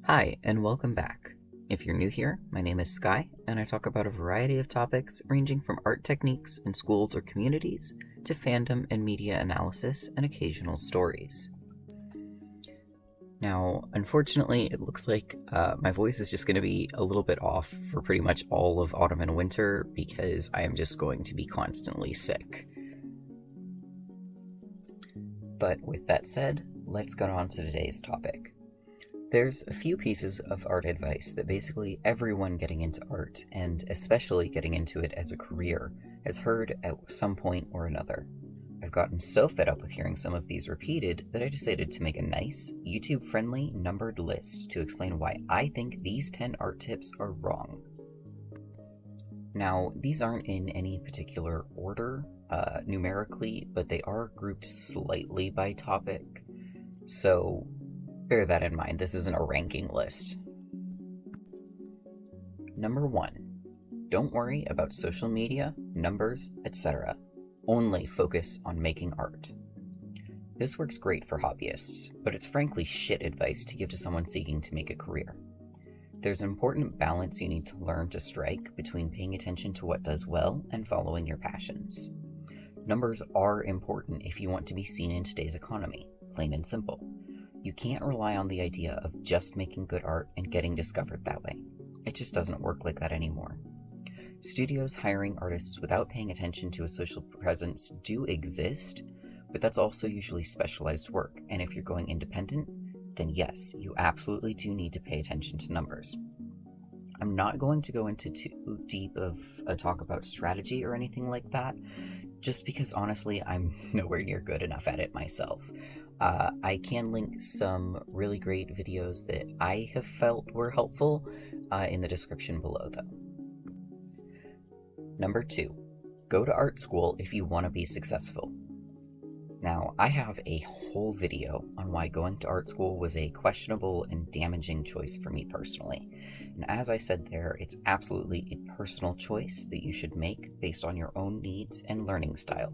Hi, and welcome back. If you're new here, my name is Sky, and I talk about a variety of topics ranging from art techniques in schools or communities to fandom and media analysis and occasional stories. Now, unfortunately, it looks like my voice is just going to be a little bit off for pretty much all of autumn and winter because I am just going to be constantly sick. But with that said, let's get on to today's topic. There's a few pieces of art advice that basically everyone getting into art, and especially getting into it as a career, has heard at some point or another. I've gotten so fed up with hearing some of these repeated that I decided to make a nice, YouTube-friendly, numbered list to explain why I think these 10 art tips are wrong. Now, these aren't in any particular order, numerically, but they are grouped slightly by topic, so bear that in mind. This isn't a ranking list. Number 1. Don't worry about social media, numbers, etc. Only focus on making art. This works great for hobbyists, but it's frankly shit advice to give to someone seeking to make a career. There's an important balance you need to learn to strike between paying attention to what does well and following your passions. Numbers are important if you want to be seen in today's economy, plain and simple. You can't rely on the idea of just making good art and getting discovered that way. It just doesn't work like that anymore. Studios hiring artists without paying attention to a social presence do exist, but that's also usually specialized work, and if you're going independent, then yes, you absolutely do need to pay attention to numbers. I'm not going to go into too deep of a talk about strategy or anything like that, just because honestly, I'm nowhere near good enough at it myself. I can link some really great videos that I have felt were helpful in the description below, though. Number 2. Go to art school if you want to be successful. Now, I have a whole video on why going to art school was a questionable and damaging choice for me personally. And as I said there, it's absolutely a personal choice that you should make based on your own needs and learning style.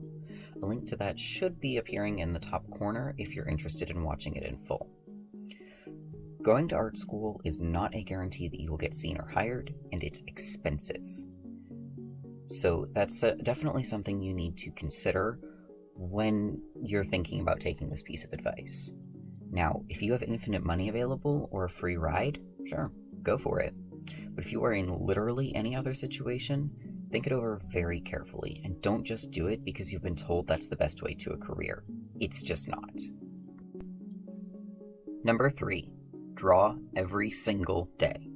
A link to that should be appearing in the top corner if you're interested in watching it in full. Going to art school is not a guarantee that you will get seen or hired, and it's expensive. So that's definitely something you need to consider when you're thinking about taking this piece of advice. Now, if you have infinite money available or a free ride, sure, go for it. But if you are in literally any other situation, think it over very carefully and don't just do it because you've been told that's the best way to a career. It's just not. Number 3. Draw every single day.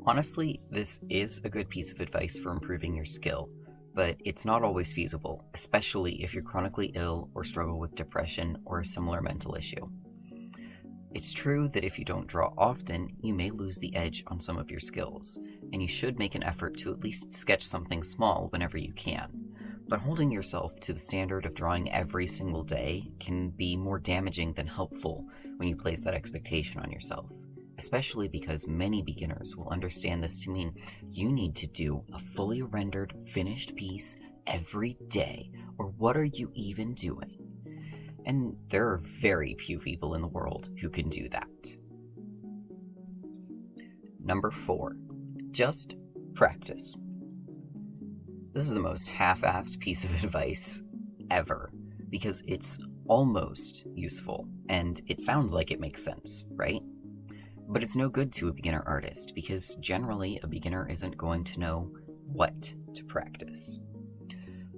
Honestly, this is a good piece of advice for improving your skill, but it's not always feasible, especially if you're chronically ill or struggle with depression or a similar mental issue. It's true that if you don't draw often, you may lose the edge on some of your skills, and you should make an effort to at least sketch something small whenever you can. But holding yourself to the standard of drawing every single day can be more damaging than helpful when you place that expectation on yourself, especially because many beginners will understand this to mean you need to do a fully rendered, finished piece every day, or what are you even doing? And there are very few people in the world who can do that. Number 4. Just practice. This is the most half-assed piece of advice ever, because it's almost useful, and it sounds like it makes sense, right? But it's no good to a beginner artist, because generally a beginner isn't going to know what to practice.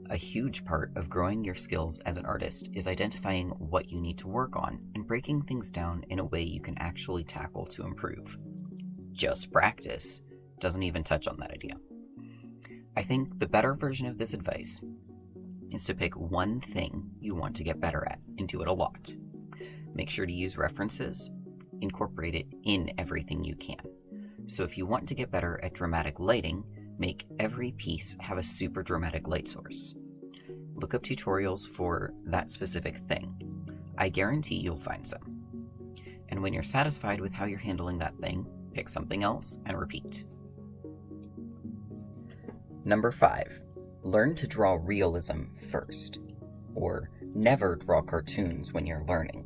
A huge part of growing your skills as an artist is identifying what you need to work on and breaking things down in a way you can actually tackle to improve. Just practice doesn't even touch on that idea. I think the better version of this advice is to pick one thing you want to get better at and do it a lot. Make sure to use references, incorporate it in everything you can. So if you want to get better at dramatic lighting, make every piece have a super dramatic light source. Look up tutorials for that specific thing. I guarantee you'll find some. And when you're satisfied with how you're handling that thing, pick something else and repeat. Number 5. Learn to draw realism first, or never draw cartoons when you're learning.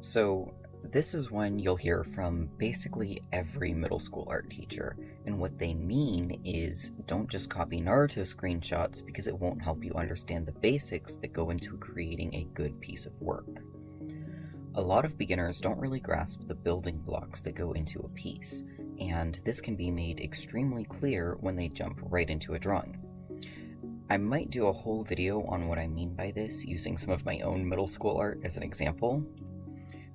So This is one you'll hear from basically every middle school art teacher, and what they mean is don't just copy Naruto screenshots because it won't help you understand the basics that go into creating a good piece of work. A lot of beginners don't really grasp the building blocks that go into a piece, and this can be made extremely clear when they jump right into a drawing. I might do a whole video on what I mean by this using some of my own middle school art as an example,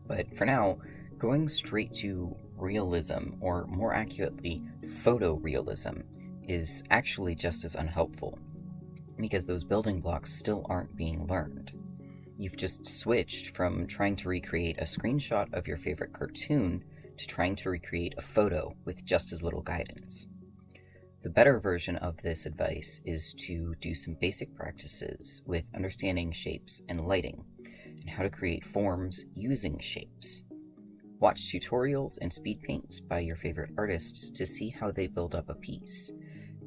but for now, going straight to realism, or more accurately, photorealism, is actually just as unhelpful, because those building blocks still aren't being learned. You've just switched from trying to recreate a screenshot of your favorite cartoon to trying to recreate a photo with just as little guidance. The better version of this advice is to do some basic practices with understanding shapes and lighting, and how to create forms using shapes. Watch tutorials and speed paints by your favorite artists to see how they build up a piece,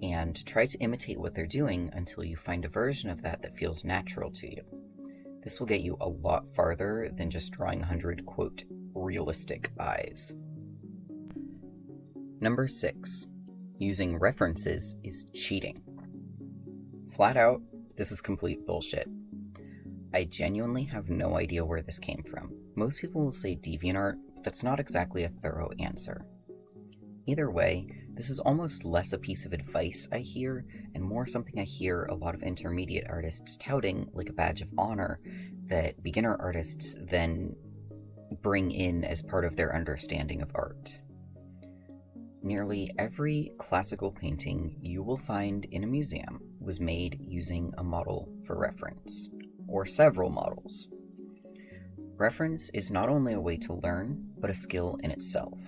and try to imitate what they're doing until you find a version of that feels natural to you. This will get you a lot farther than just drawing 100, quote, realistic eyes. Number 6. Using references is cheating. Flat out, this is complete bullshit. I genuinely have no idea where this came from. Most people will say DeviantArt, but that's not exactly a thorough answer. Either way, this is almost less a piece of advice I hear, and more something I hear a lot of intermediate artists touting like a badge of honor that beginner artists then bring in as part of their understanding of art. Nearly every classical painting you will find in a museum was made using a model for reference, or several models. Reference is not only a way to learn, but a skill in itself.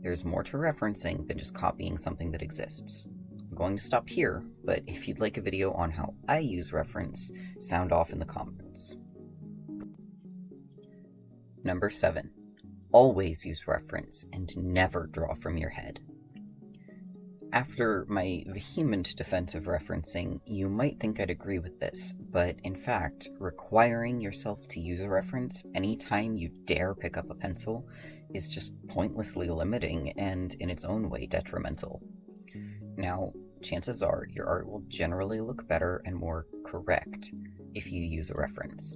There's more to referencing than just copying something that exists. I'm going to stop here, but if you'd like a video on how I use reference, sound off in the comments. Number 7. Always use reference and never draw from your head. After my vehement defense of referencing, you might think I'd agree with this, but in fact, requiring yourself to use a reference anytime you dare pick up a pencil is just pointlessly limiting and, in its own way, detrimental. Now, chances are your art will generally look better and more correct if you use a reference,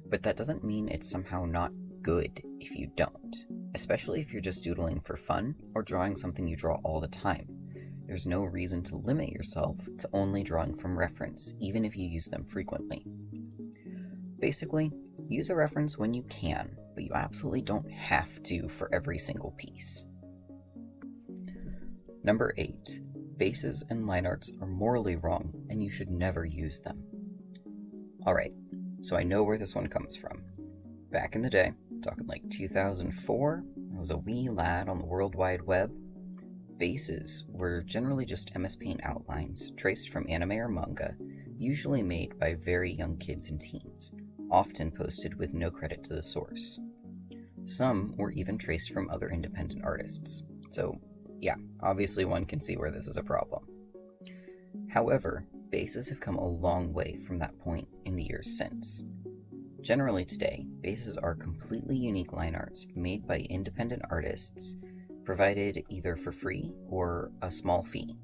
but that doesn't mean it's somehow not good if you don't, especially if you're just doodling for fun or drawing something you draw all the time. There's no reason to limit yourself to only drawing from reference, even if you use them frequently. Basically, use a reference when you can, but you absolutely don't have to for every single piece. Number 8. Bases and line arts are morally wrong, and you should never use them. Alright, so I know where this one comes from. Back in the day, talking like 2004, I was a wee lad on the World Wide Web. Bases were generally just MS Paint outlines traced from anime or manga, usually made by very young kids and teens, often posted with no credit to the source. Some were even traced from other independent artists, so yeah, obviously one can see where this is a problem. However, bases have come a long way from that point in the years since. Generally today, bases are completely unique line arts made by independent artists, provided either for free or a small fee.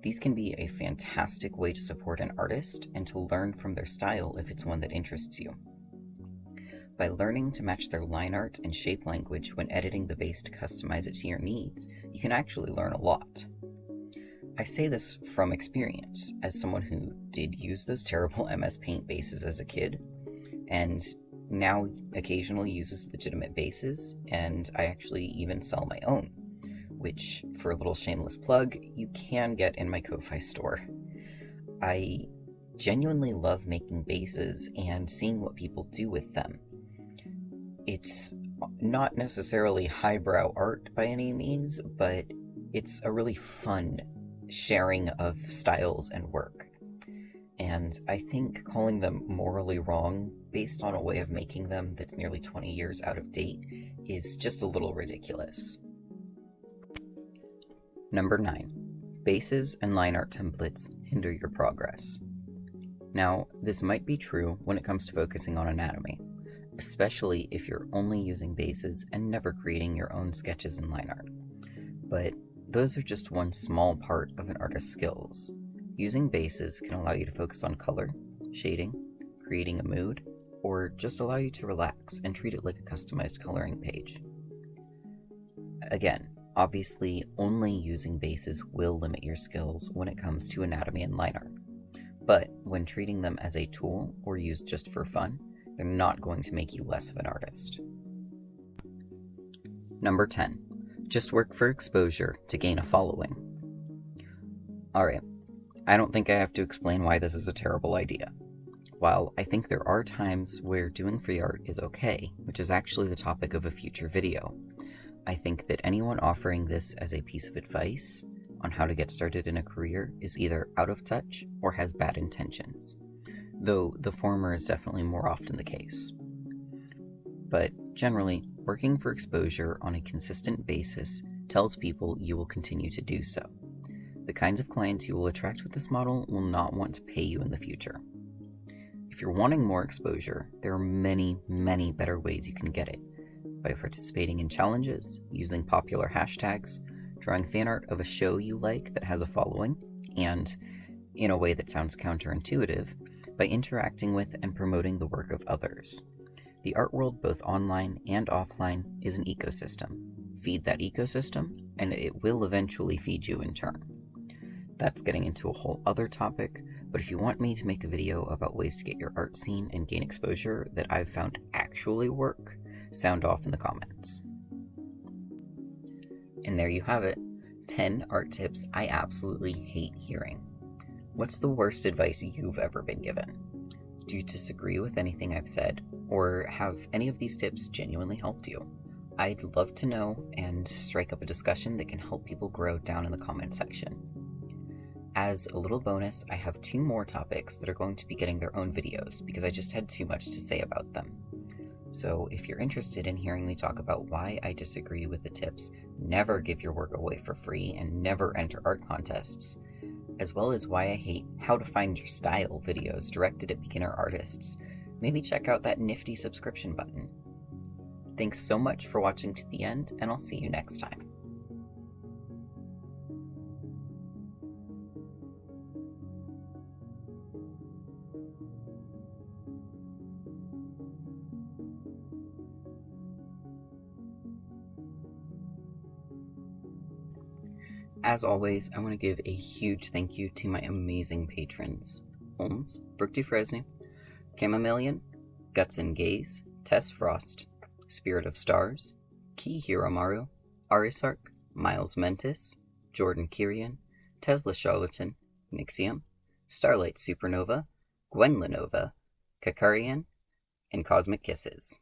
These can be a fantastic way to support an artist and to learn from their style if it's one that interests you. By learning to match their line art and shape language when editing the base to customize it to your needs, you can actually learn a lot. I say this from experience, as someone who did use those terrible MS Paint bases as a kid, and now occasionally uses legitimate bases, and I actually even sell my own, which, for a little shameless plug, you can get in my Ko-Fi store. I genuinely love making bases and seeing what people do with them. It's not necessarily highbrow art by any means, but it's a really fun sharing of styles and work. And I think calling them morally wrong based on a way of making them that's nearly 20 years out of date is just a little ridiculous. Number 9. Bases and line art templates hinder your progress. Now, this might be true when it comes to focusing on anatomy, especially if you're only using bases and never creating your own sketches in line art. But those are just one small part of an artist's skills. Using bases can allow you to focus on color, shading, creating a mood, or just allow you to relax and treat it like a customized coloring page. Again, obviously, only using bases will limit your skills when it comes to anatomy and line art. But when treating them as a tool or used just for fun, they're not going to make you less of an artist. Number 10. Just work for exposure to gain a following. Alright, I don't think I have to explain why this is a terrible idea. While I think there are times where doing free art is okay, which is actually the topic of a future video, I think that anyone offering this as a piece of advice on how to get started in a career is either out of touch or has bad intentions, though the former is definitely more often the case. But generally, working for exposure on a consistent basis tells people you will continue to do so. The kinds of clients you will attract with this model will not want to pay you in the future. If you're wanting more exposure, there are many, many better ways you can get it. By participating in challenges, using popular hashtags, drawing fan art of a show you like that has a following, and, in a way that sounds counterintuitive, by interacting with and promoting the work of others. The art world, both online and offline, is an ecosystem. Feed that ecosystem, and it will eventually feed you in turn. That's getting into a whole other topic, but if you want me to make a video about ways to get your art seen and gain exposure that I've found actually work, sound off in the comments. And there you have it, 10 art tips I absolutely hate hearing. What's the worst advice you've ever been given? Do you disagree with anything I've said, or have any of these tips genuinely helped you? I'd love to know and strike up a discussion that can help people grow down in the comment section. As a little bonus, I have 2 more topics that are going to be getting their own videos because I just had too much to say about them. So if you're interested in hearing me talk about why I disagree with the tips, never give your work away for free and never enter art contests, as well as why I hate how to find your style videos directed at beginner artists, maybe check out that nifty subscription button. Thanks so much for watching to the end, and I'll see you next time. As always, I want to give a huge thank you to my amazing patrons: Holmes, Brooke Dufresne, Chamomilian, Guts and Gaze, Tess Frost, Spirit of Stars, Ki Hiromaru, Arisark, Miles Mentis, Jordan Kirian, Tesla Charlatan, Nixium, Starlight Supernova, Gwen Lenova, Kakarian, and Cosmic Kisses.